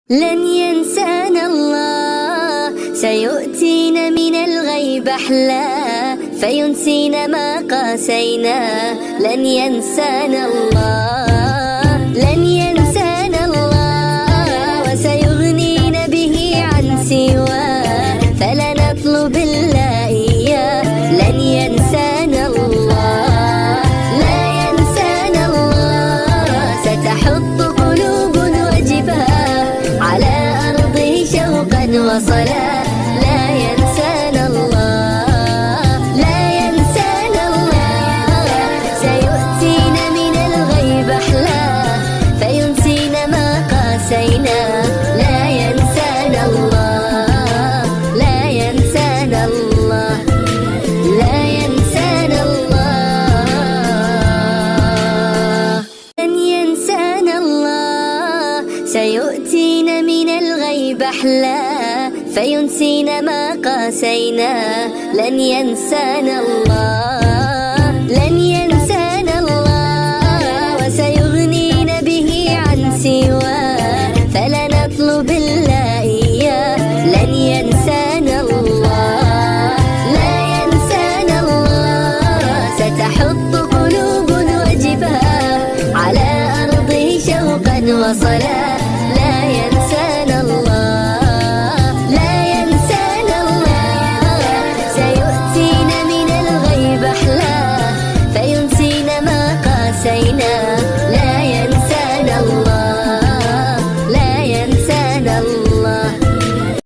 لن ينسانا الله، سيؤتينا من الغيب أحلى، فينسينا ما قاسينا. لن ينسانا الله، لن ينسانا الله، وسيغنينا به عن سواه، فلا نطلب إلا إياه. لن ينسانا الله، لا ينسانا الله، ستحط قلوب وجبها على أرضه شوقا وصلاة. لا ينسانا الله، لا ينسانا الله، سيؤتينا من الغيب أحلى، فينسينا ما قاسينا. لا ينسانا الله، لا ينسانا الله، لا ينسانا الله. لن ينسانا الله، سيؤتينا من الغيب أحلى، فينسينا ما قاسينا. لن ينسانا الله، لن ينسانا